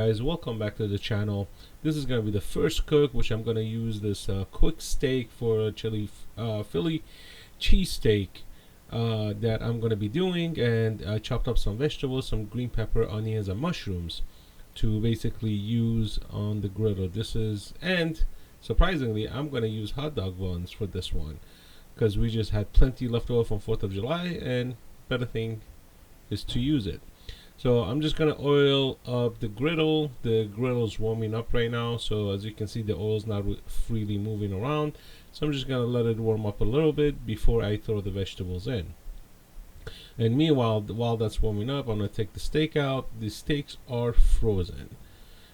guys, welcome back to the channel. This is going to be the first cook, which I'm going to use this quick steak for a Philly cheesesteak that I'm going to be doing. And I chopped up some vegetables, some green pepper, onions, and mushrooms to basically use on the griddle. And surprisingly, I'm going to use hot dog buns for this one because we just had plenty left over from 4th of July, and better thing is to use it. So I'm just gonna oil up the griddle. The griddle's warming up right now, so as you can see, the oil's not freely moving around. So I'm just gonna let it warm up a little bit before I throw the vegetables in. And meanwhile, while that's warming up, I'm gonna take the steak out. The steaks are frozen,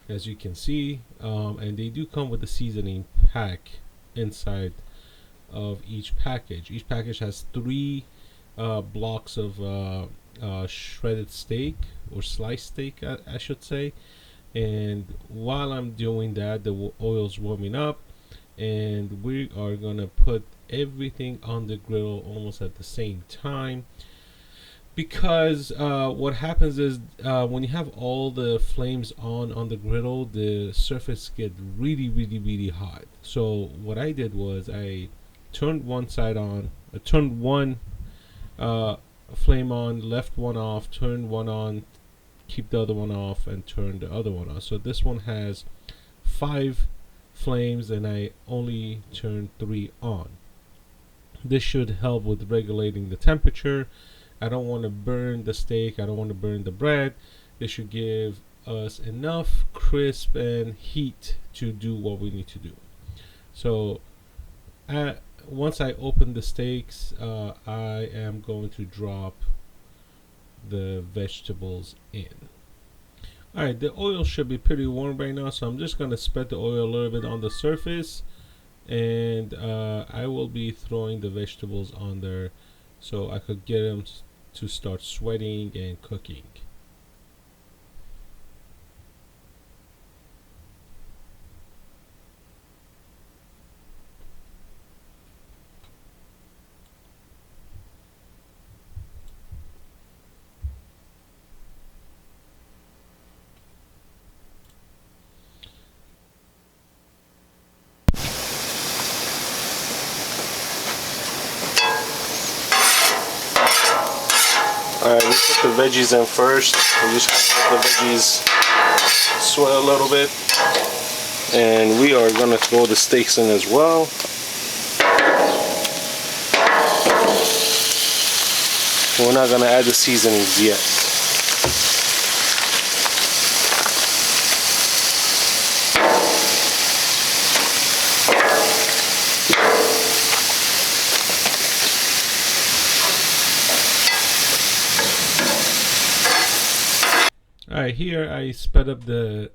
as you can see, and they do come with a seasoning pack inside of each package. Each package has 3 blocks of shredded steak or sliced steak, I should say. And while I'm doing that, the oil's warming up, and we are gonna put everything on the griddle almost at the same time, because what happens is when you have all the flames on the griddle, the surface get really hot. So what I did was I turned one side on, I turned one flame on, left one off, turn one on, keep the other one off, and turn the other one on. So this one has 5 flames and I only turned 3 on. This should help with regulating the temperature. I don't want to burn the steak, I don't want to burn the bread. This should give us enough crisp and heat to do what we need to do. So once I open the steaks, I am going to drop the vegetables in. Alright, the oil should be pretty warm right now, so I'm just going to spread the oil a little bit on the surface, and I will be throwing the vegetables on there so I could get them to start sweating and cooking. Alright, we put the veggies in first. We just gonna let the veggies sweat a little bit. And we are gonna throw the steaks in as well. We're not gonna add the seasonings yet. Alright, here I sped up the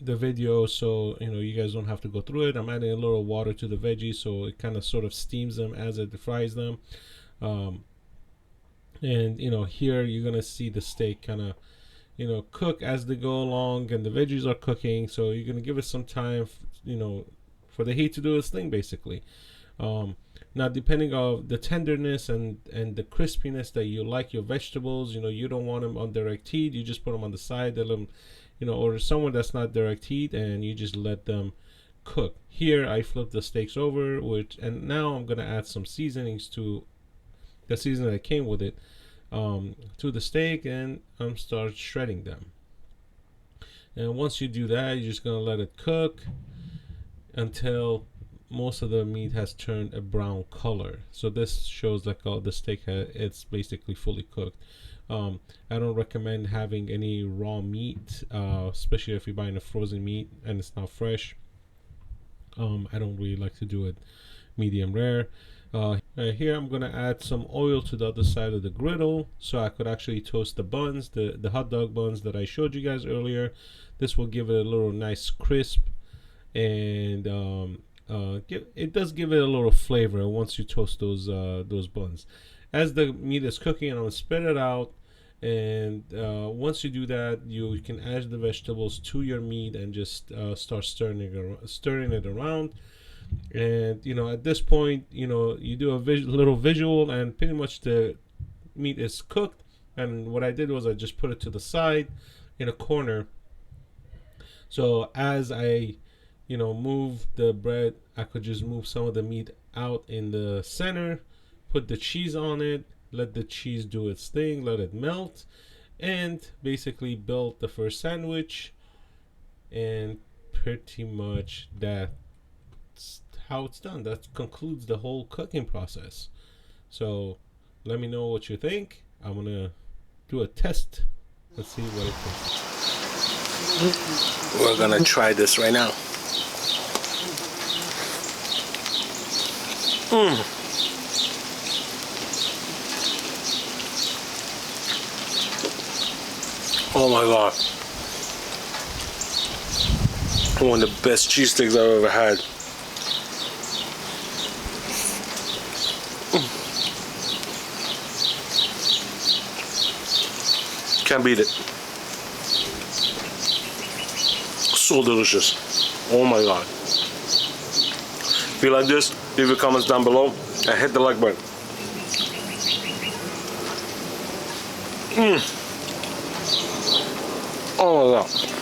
video so you guys don't have to go through it. I'm adding a little water to the veggies so it kind of sort of steams them as it fries them. And here you're gonna see the steak kind of cook as they go along, and the veggies are cooking, so you're gonna give it some time for the heat to do its thing, basically. Now, depending on the tenderness and the crispiness that you like your vegetables, you don't want them on direct heat. You just put them on the side, let them, or somewhere that's not direct heat, and you just let them cook. Here, I flip the steaks over, and now I'm gonna add some seasonings to the seasoning that came with it to the steak, and I'm start shredding them. And once you do that, you're just gonna let it cook until most of the meat has turned a brown color. So this shows like the steak it's basically fully cooked. I don't recommend having any raw meat, especially if you're buying a frozen meat and it's not fresh. I don't really like to do it medium rare. Here I'm gonna add some oil to the other side of the griddle so I could actually toast the buns, the hot dog buns that I showed you guys earlier. This will give it a little nice crisp, and it does give it a little flavor once you toast those buns. As the meat is cooking, I'm gonna spread it out, and once you do that, you can add the vegetables to your meat and just start stirring it around. And at this point, you do a little visual, and pretty much the meat is cooked. And what I did was I just put it to the side in a corner So as I, move the bread, I could just move some of the meat out in the center, put the cheese on it, let the cheese do its thing, let it melt, and basically build the first sandwich. And pretty much that's how it's done. That concludes the whole cooking process. So let me know what you think. I'm gonna do a test. Let's see what it tastes. We're gonna try this right now. Oh my god. One of the best cheesesteaks I've ever had. Can't beat it. So delicious. Oh my god. If you like this, leave your comments down below and hit the like button. Oh my god.